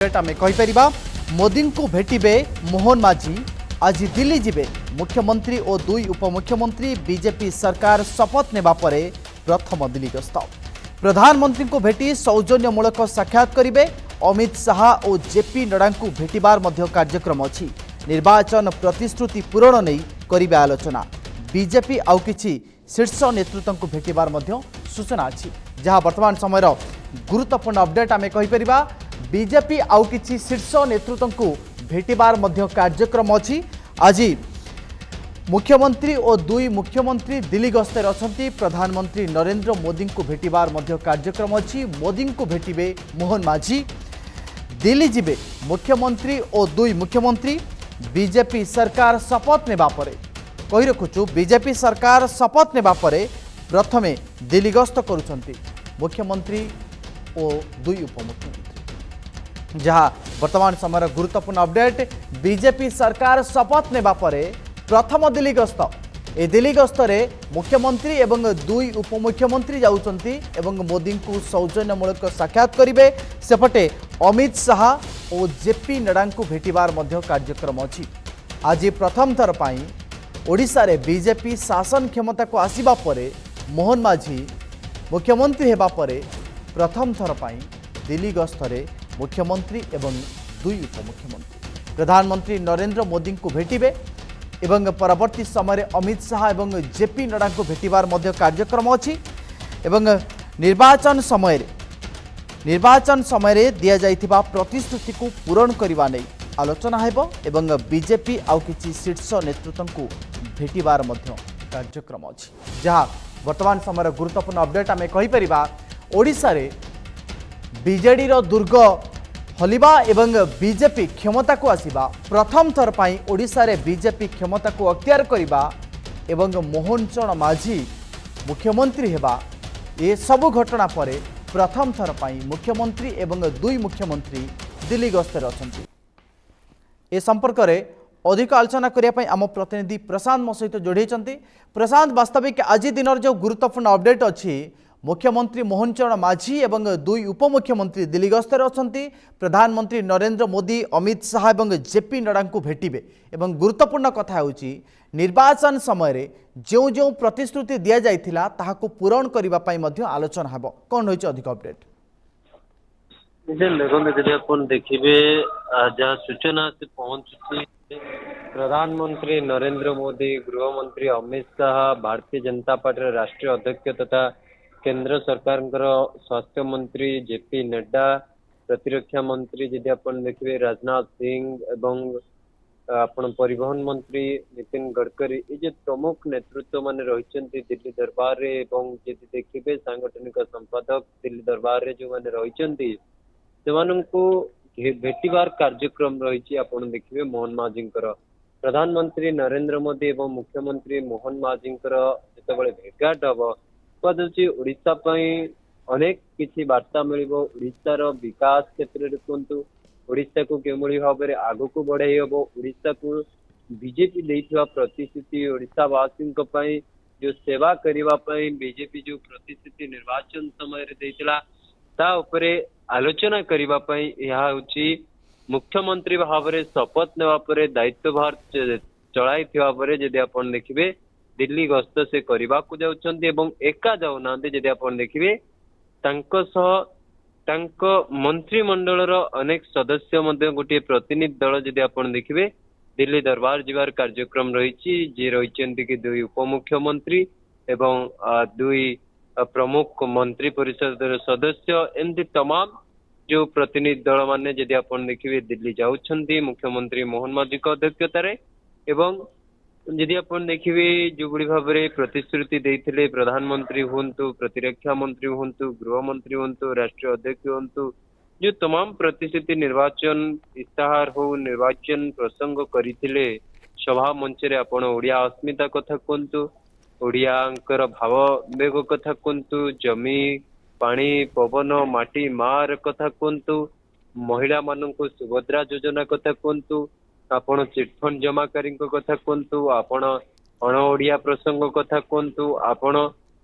आमे कहिपरिबा मोदी को भेटिबे मोहन माझी आज दिल्ली जिबे मुख्यमंत्री और दुई उपमुख्यमंत्री बीजेपी सरकार शपथ नेबा परे प्रथम दिल्ली गस्त प्रधानमंत्री को भेटी सौजन्यमूलक साक्षात करिबे अमित शाह और जेपी नड्डा को भेटिबार मध्य कार्यक्रम अछि निर्वाचन प्रतिश्रुति पूरण नहीं करिबे आलोचना बीजेपी आउ किछि शीर्ष नेतृत्व को भेटिबार मध्य सूचना अछि जहां वर्तमान समय गुरुत्वपूर्ण अपडेट आमे कहिपरिबा बीजेपी आउ किछि शीर्ष नेतृत्व को भेटिबार मध्य कार्यक्रम अछि आज मुख्यमंत्री और दुई मुख्यमंत्री दिल्ली गस्तर अछंती प्रधानमंत्री नरेंद्र मोदी को भेटिबार मध्य कार्यक्रम अछि मोदी को भेटिबे मोहन माझी दिल्ली जिबे मुख्यमंत्री और दुई मुख्यमंत्री बीजेपी सरकार शपथ नेबा परे कहि रखुछु बीजेपी सरकार शपथ नेबा परे प्रथमे दिल्ली गस्त करुछंती मुख्यमंत्री और दुई उपमुख्यमंत्री जहां वर्तमान समय गुरुत्वपूर्ण अपडेट बीजेपी सरकार शपथ नेबा परे प्रथम दिल्ली गस्त ए दिल्ली गस्तरे मुख्यमंत्री एवं दुई उपमुख्यमंत्री जाउछंती एवं मोदी को सौजन्यमूलक साक्षात करिवे सेपटे अमित शाह और जेपी नड्डा को भेटिबार मध्य कार्यक्रम अछि आज प्रथम थर पाई ओडिशा रे बीजेपी शासन क्षमता को आसीबा परे मोहन माझी मुख्यमंत्री हेबा परे प्रथम थर पाई दिल्ली गस्तरे मुख्यमंत्री एवं दुई उपमुख्यमंत्री प्रधानमंत्री नरेंद्र मोदी को भेटिबे एवं परवर्ती समय अमित शाह एवं जेपी नड्डा को भेटिबार मध्य कार्यक्रम अछि एवं निर्वाचन समय दिया जाइथिबा प्रतिश्रुति को पूरण करबा नै आलोचना हेबो एवं बीजेपी आउ किछि शीर्ष नेतृत्व को भेटिबार मध्य कार्यक्रम अछि जहां वर्तमान समय गुरुत्वपूर्ण अपडेट आमे कहि परिबा ओडिशा रे बीजेडी रो दुर्ग हलिबा एवं बीजेपी क्षमता को आसीबा प्रथम थर पाई ओडिशा रे बीजेपी क्षमता को अख्तियार करिबा एवं मोहन चरण माझी मुख्यमंत्री हेबा ए सब घटना परे प्रथम थर पाई मुख्यमंत्री एवं दुई मुख्यमंत्री दिल्ली गस्तर अछंती ए संपर्क रे अधिक आलोचना करिया पई आम प्रतिनिधि प्रशांत मो सहित जोड़ी प्रशांत वास्तविक आज दिन जो गुरुत्वपूर्ण अपडेट अछि मुख्यमंत्री मोहन चरण माझी एवं दुई उपमुख्यमंत्री दिल्ली गस्तर अछंती प्रधानमंत्री नरेंद्र मोदी अमित शाह एवं जेपी नड्डा को भेटिबे एवं गुरुत्वपूर्ण कथा होउची निर्वाचन समय रे जो जो प्रतिश्रुति दिया जाइथिला ताहाको पूरण करिबा पई मध्य आलोचना हेबो कोन होइछ अधिक अपडेट देखते देखिए जहाँ सूचना से पहुंची प्रधानमंत्री नरेंद्र मोदी गृह मंत्री अमित शाह भारतीय जनता पार्टी राष्ट्रीय अध्यक्ष तथा केंद्र सरकार स्वास्थ्य मंत्री जेपी नड्डा प्रतिरक्षा मंत्री जदि अपन देखिए राजनाथ सिंह एवं आपण परिवहन मंत्री नितिन गडकरी ये जो प्रमुख नेतृत्व मान रही दिल्ली दरबार रे एवं जदि देखिए सांगठनिक संपादक दिल्ली दरबार रे जो मैंने रही सेमानंकु भेटिबार कार्यक्रम रही आपण देखिए मोहन माझी प्रधानमंत्री नरेंद्र मोदी एवं मुख्यमंत्री मोहन माझी जितेबाला भेटघाट हम कहुच्छी ओडिशा अनेक किसी वार्ता मिल ओडिशार विकास क्षेत्र में कहतु ओडिशा को केभली भाव में आग को बढ़ाई हम ओडिशा को बीजेपी देइथिबा प्रतिश्रुति ओडिशावासी जो सेवा करने बीजेपी जो प्रतिश्रुति निर्वाचन समय देइथिला ता उपरे आलोचना करबा पई यह होची मुख्यमंत्री भाव में शपथ नेबा परे दायित्वभार चलाई थिबा परे जदि आपण देखिबे दिल्ली गस्त से करबा को जाउछन्ती एवं एका जाउनांती जदि आपण देखिबे तांको सह तांको मंत्रिमंडल अनेक सदस्य मध्य गोटे प्रतिनिधि दल जदि आपण देखिबे दिल्ली दरबार जीवार कार्यक्रम रही जे रही कि दुई उपमुख्यमंत्री एवं दुई प्रमुख मंत्री परिषद सदस्य एमती तमाम जो प्रतिनिधि दल माने जदि आपण देखिबे दिल्ली जाउछन्ती मुख्यमंत्री मोहन माझी अध्यक्षतार एवं जदि आपण देखिबे जो बड़ी भाव में प्रतिश्रुति देइथिले प्रधानमंत्री हुंतु प्रतिरक्षा मंत्री हुंतु गृह मंत्री हुंतु राष्ट्रीय अध्यक्ष हुंतु जो तमाम प्रतिश्रुति निर्वाचन इस्ताहार हो निर्वाचन प्रसंग करिथिले सभा मंच रे आपण ओडिया अस्मिता कथा कहतु ओडियांकर भाव बेग कथा कहतु जमी पानी पवन माटी मार कथा कहतु महिला मानक सुभद्रा योजना कथा कहतु आपण चिटफंड जमाकारी कथा कहतु आपण अण ओडिया प्रसंग कथा कहतु आपण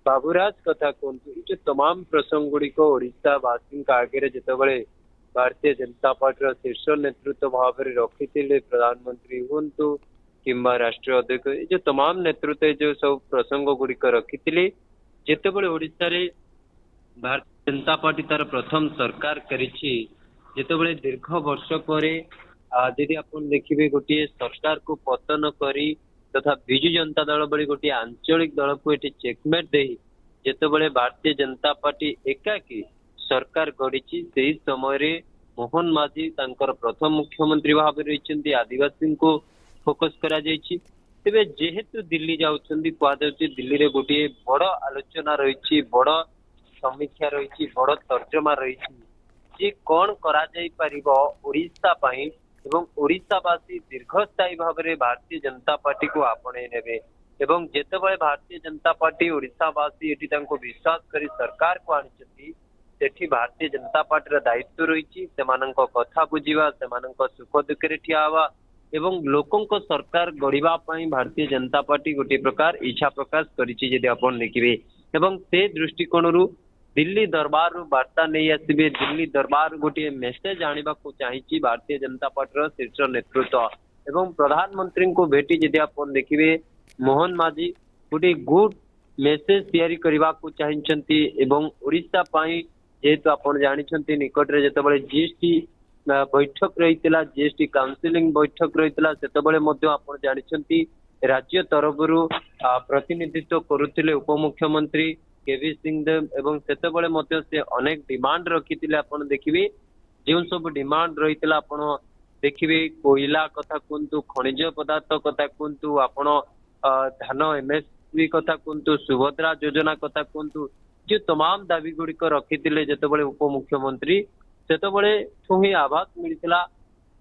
बाबूराज कथा कहतु ये तमाम प्रसंग गुड़िक ओडिशावासी आगे जितेबाला भारतीय जनता पार्टी शीर्ष नेतृत्व भाव में रखी प्रधानमंत्री हूँ किंबा राष्ट्रीय अध्यक्ष ये जो तमाम नेतृत्व जो सब प्रसंग गुड़िक रखी जितेबले ओडिशा रे भारतीय जनता पार्टी तार प्रथम सरकार करिछि जितेबले दीर्घ वर्ष पर यदि आपण देखिए गोटे सरकार को पतन करी तथा विजु जनता दल भली गोटे आंचलिक दल को ये चेकमेट दे जितेबले भारतीय जनता पार्टी एकाकी सरकार गढ़ी से समय रे मोहन माझी तांकर प्रथम मुख्यमंत्री भाव रही आदिवासी को फोकस करा जायछि तेबे जेहेतु दिल्ली जाउछन्ती कहते दिल्ली रे गोटे बड़ आलोचना रही बड़ समीक्षा रही बड़ तर्जमा रही जे कौन करा जाई परिबो ओडिशा पई एवं ओडिशावासी दीर्घस्थायी भाव में भारतीय जनता पार्टी को आपणे नेबे एवं जेतेबळे भारतीय जनता पार्टी ओडिशावासी एठी तांको विश्वास करी सरकार को आनिछन्ती सेठी भारतीय जनता पार्टी रा दायित्व रही सेमानंको कथा बुझीवा सेमानंको सुख दुख रे ठिया हवा एवं लोकंको सरकार गढ़िबा पई भारतीय जनता पार्टी गोटे प्रकार इच्छा प्रकाश करिछि जदि आपण देखिबे एवं से दृष्टिकोणरू दिल्ली दरबार वार्ता नहीं आसबे दिल्ली दरबार गोटे मेसेज आने को चाहिए भारतीय जनता पार्टी शीर्ष नेतृत्व एवं प्रधानमंत्री को भेटी जदि आप देखिए मोहन माझी गोटे गुड मेसेज तैयारी करने को चाहते एवं ओडिशा पाई जेहेतु आप जानते निकट में जितेबाला जीएसटी बैठक रही जीएसटी काउंसिलिंग बैठक रही से आप जानते राज्य तरफ प्रतिनिधित्व करुले उपमुख्यमंत्री केवी सिंहदेव एवं से अनेक डिमांड रखी आपन देखिए जो सब डिमांड रही आपन देखिए कोयला कथा कहतु खनिज पदार्थ कथा कहतु आपन धान एमएसपी कथा कहतु सुभद्रा योजना कथा कहतु जो तमाम दाबी गुड़िक रखी जितेबाला उपमुख्यमंत्री से ही आभास मिलता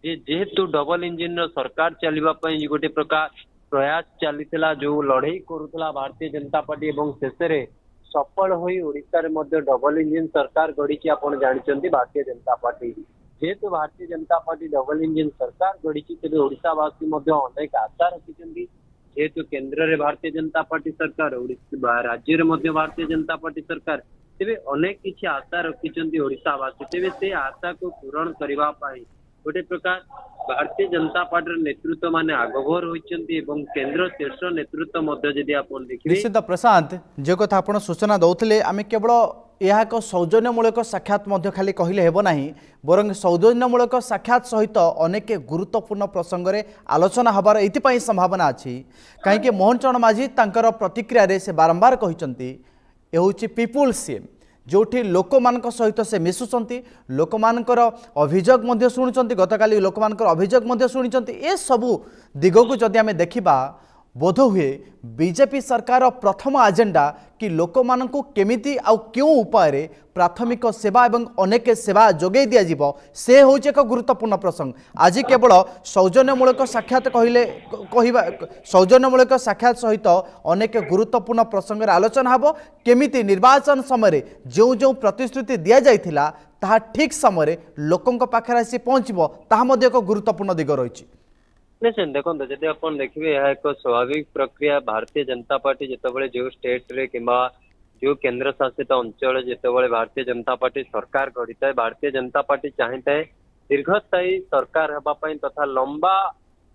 जेहेतु डबल इंजिन सरकार चलने गोटे प्रकार प्रयास चली जो लड़ई करुला भारतीय जनता पार्टी एवं शेष सफल होई ओडिशा रे मध्य डबल इंजिन सरकार गढ़ी आपण जानते भारतीय जनता पार्टी जेहेतु Bharatiya Janata party double engine सरकार गढ़ी तेज ओडिशावासी अनेक आशा रखिंट जेहेतु केंद्र रे भारतीय जनता पार्टी सरकार राज्य रे भारतीय जनता पार्टी सरकार तेरे अनेक किसी आशा रखिंट ओडिशावासी तेरे से आशा को पूरण करने गोटे प्रकार भारतीय जनता पार्टी नेतृत्व माने आगभर होइचंती एवं केंद्र शीर्ष नेतृत्व जदि आपण देखिबे निश्चित प्रशांत जो कथा आपण सूचना दौले आम केवल यह एक सौजन्यमूलक साक्षात खाली कहले हेब नाही बरं सौजन्यमूलक साक्षात सहित अनेक गुरुत्वपूर्ण प्रसंग में आलोचना हबार एथिपाई संभावना अच्छी कहीं मोहन चरण माझी तांकर प्रतिक्रिया से बारंबार कहते ये हूँ पीपुल सीएम जोठी लोक मानक सहित से मिसुचंती लोक मानकर अभियोग मध्य शुणुचंती गतकाली लोक मानकर अभियोग मध्य शुणुचंती ए सबु दिग को जदि आमे देखिबा बोध हुए बीजेपी सरकार प्रथम एजेंडा कि लोक मानकु केमिति आउ क्यों उपाय रे प्राथमिक सेवा एवं अनेक सेवा जोगे दिया जीवो से होचे एक गुरुत्वपूर्ण प्रसंग आज केवल सौजन्यमूलक साक्षात कहवा सौजन्यमूलक साक्षात सहित अनेक गुरुत्वपूर्ण प्रसंग आलोचना हबो केमिति निर्वाचन समय जो जो प्रतिश्रुति दिया जाइथिला ताहा ठीक समय लोकंक पाखरे आसी पहुंचबो ताहा मध्ये एक गुरुत्वपूर्ण दिग रहिछि निश्चय देखो जदि आप देखिए यह एक स्वाभाविक प्रक्रिया भारतीय जनता पार्टी जितेबाला जो स्टेट रे कि जो केंद्र शासित अंचल जितेबाला भारतीय जनता पार्टी सरकार गढ़ी था भारतीय जनता पार्टी चाहता है दीर्घस्थायी सरकार होगापाई तथा लंबा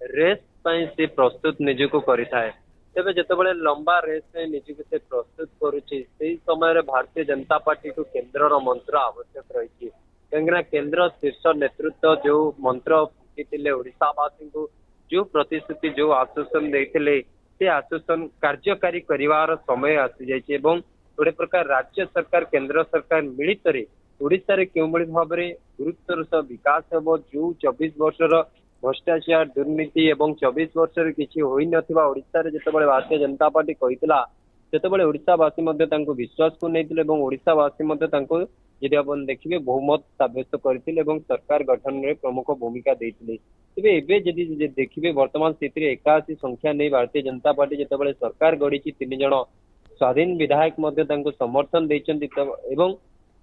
रेस से प्रस्तुत निजको करें तेज जितेबाला लंबा रेस निजको से प्रस्तुत करुच्ची समय भारतीय जनता पार्टी को केंद्र मंत्र आवश्यक रही कहीं केंद्र शीर्ष नेतृत्व जो मंत्र फुकी ओडिशावासी को जो प्रतिश्रुति जो आश्वासन देते से आश्वासन कार्यकारी करिवार समय आसी जाइए गोटे प्रकार राज्य सरकार केंद्र सरकार मिलित ओडिशा रे क्यों भाव में गुरुत्वर सह विकास हम जो 24 वर्षर भ्रष्टाचार दुर्नीति एवं 24 वर्ष किसी होई नथिबा ओडिशा रे जितेबाला भारतीय जनता पार्टी कहितला सेतेबाला ओडिशावासी विश्वास को नहीं ओडिशावासी यदि आप देखिए बहुमत सब्यस्त करते सरकार गठन में प्रमुख भूमिका देते तेज जदि देखिए वर्तमान स्थिति 81 संख्या नहीं भारतीय जनता पार्टी जितेबाला सरकार गढ़ी 3 जन स्वाधीन विधायक समर्थन देते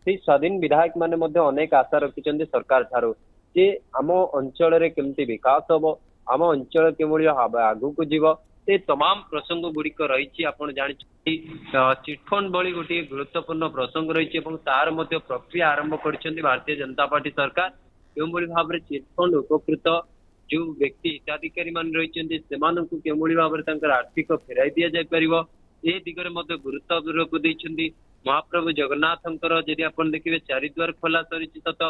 से स्वाधीन विधायक माने अनेक आशा रखिंट सरकार ठारू जे आम अंचल केमती विकास हम आम अंचल केवल आगू को जीव से तमाम प्रसंग गुड़िक रही आपड़ जानते चिटफंड भली गोटे गुरुत्वपूर्ण प्रसंग रही तार प्रक्रिया आरंभ कर भारतीय जनता पार्टी सरकार केउंभଳି भाବରେ चिटफंड उपकृत जो व्यक्ति हिताधिकारी मान रही केउंभଳି भाବରେ तांकर आर्थिक फेराई दिया जाय परिबो ए दिगरे मध्ये गुरुत्व दैछन्ती महाप्रभु जगन्नाथंकर यदि आपण देखिबे चारिद्वार खोला सरिछि सत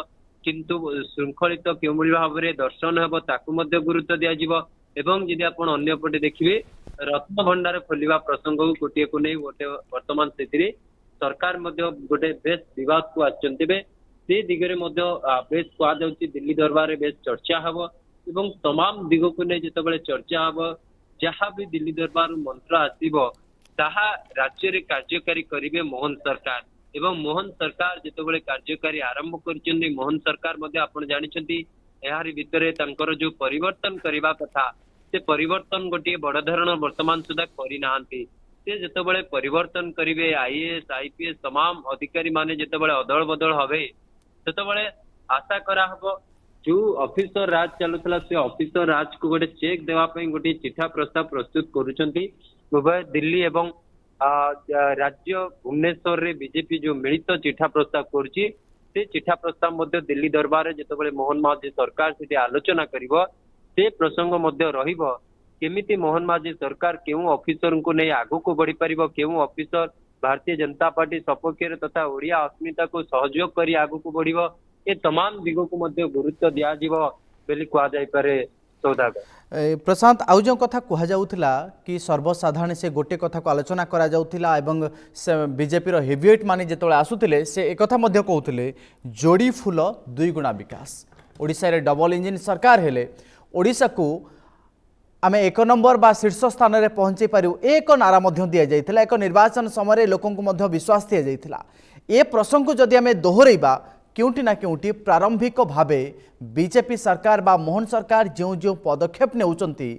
किंतु श्रृंखलित केउंभଳି भाବରେ दर्शन हेबो ताकू मध्ये गुरुत्व दिया जिवो एवं यदि आपण अन्य पटे देखिबे रत्न भंडार खोलिबा प्रसंग गोटे को नहीं गोटे वर्तमान स्थिति सरकार मध्ये गोटे बेस विवाद को आछन्तिबे से दिगरे मध्ये बेस कुआ जाउछि दिल्ली दरबार बेस चर्चा हबो एवं तमाम दिग को नहीं जेतेबेले चर्चा हबो जहाँ भी दिल्ली दरबार मंत्र आसीबो ताहा राज्य रे कार्यकारी करिवे मोहन सरकार एवं मोहन सरकार जेतेबेले कार्यकारी आरंभ करिसेंती मोहन सरकार मध्ये आपण जानिछन्ती एहारी भितरे तांकर जो परिवर्तन करिबा कथा से परिवर्तन गोटे बड़ धरण वर्तमान सुधा करिनाहांती से जेतेबेले परिवर्तन करिवे आईएएस आईपीएस तमाम अधिकारी माने जेतेबेले अदल बदल हबे सेतेबेले आशा करा हबो जो ऑफिसर राज चलुतला से ऑफिसर राज को गोटे चेक देवा पई गोटे चिठा प्रस्ताव प्रस्तुत करूछन्ती उभय दिल्ली एवं राज्य भुवनेश्वर रे बीजेपी जो मिलित चिठा प्रस्ताव करुछि से चिठा प्रस्ताव मध्ये दिल्ली दरबार जेतेबेले मोहन माझी सरकार सेठी आलोचना करिवो से प्रसंग मध्ये रहिबो केमिति मोहन माझी सरकार केउ ऑफिसर को नहीं आगु को बढ़ी परिबो केउ ऑफिसर भारतीय जनता पार्टी सपक्ष तथा ओडिया अस्मिता को सहयोग करी आगु को बढ़िबो ए तमाम दिगो को मध्ये गुरुत्व दिया जिवो बेली कुआ जाय पारे सौदागर प्रशांत आउ जो कथा कह जाउथिला कि सर्वसाधारण से गोटे कथा को आलोचना करा जाउथिला एवं बीजेपी रो हेवीवेट माने जेतोले आसुथिले से एक कथा मध्ये कहउथिले जोड़ी फूल दुई गुणा विकास ओडिसा रे डबल इंजिन सरकार हेले ओडिसा को आमे एक नंबर बा शीर्ष स्थान में पहुंचे पारू एक नारा दि जाइथिला एक निर्वाचन समय लोकों को मध्य विश्वास दि जाइथिला ए प्रसंग को जदि आमे दोहरैबा क्योंटी ना क्योंटी प्रारंभिक भावे बीजेपी सरकार बा मोहन सरकार जो जो पदक्षेप नेउचंती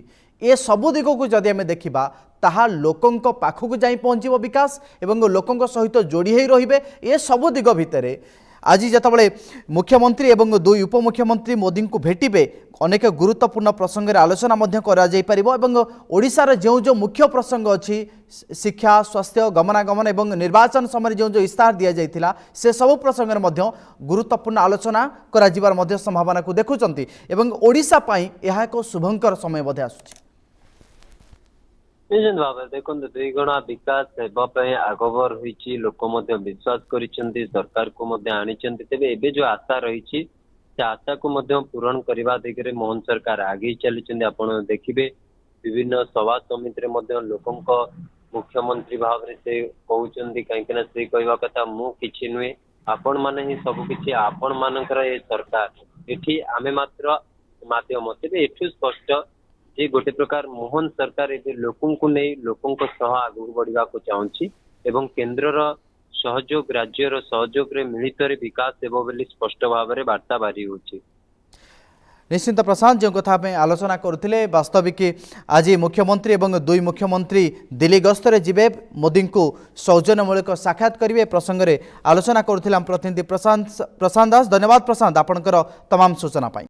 ए सबु दिग को जदि आमे देखिबा ताहा लोकों पाखक जाई पहुंचीबो विकास एवं लोकों सहित जोड़ी होई रहिबे ए सबु दिग भितरे आज जितेबाला मुख्यमंत्री एवं दुई उपमुख्यमंत्री मोदी को भेटिबे अनेक गुरुत्वपूर्ण प्रसंग आलोचना ओडिशार जो जो मुख्य प्रसंग अच्छी शिक्षा स्वास्थ्य गमनागमन एवं निर्वाचन समय जो जो इस्ताहार दि जाइथिला से सब प्रसंग गुरुत्वपूर्ण आलोचना कर संभावना को देखुंट एवं ओडिशा पई यह एक शुभंकर समय बोधे आसुछि निश्चित भाव देखो दुई गुणा विकास हेबाई आगबर होती लोक विश्वास करिसेंती सरकार को आनिचंती तेबे एबे जो आशा रही से आशा को पूरण करने दिगरे मोहन सरकार आगे चली आपण देखिए विभिन्न सभा समिति लोकों मुख्यमंत्री भाव से कहते कहीं से कहवा कथा मु किछि नुहे आपण माने ही सब किछि आपण मानकर ए सरकार एठी आमे मात्र माध्यम तेबे एठु स्पष्ट जे गोटे प्रकार मोहन सरकार ए लोकों को नहीं लोकों सह आगु बढ़ा को चाहूँगी एवं केन्द्र सहयोग राज्यर सहयोग रे मिलित रे विकास हेबो बोली स्पष्ट भाव में वार्ता बारी होछि निश्चिंत प्रशांत जो कथा में आलोचना करथिले वास्तविक आज मुख्यमंत्री एवं दुई मुख्यमंत्री दिल्ली गस्तर जिबे मोदी को सौजन्यमूलक साक्षात करेंगे प्रसंग में आलोचना करथिले प्रतिनिधि प्रशांत दास धन्यवाद प्रशांत आपणकर तमाम सूचना पाई।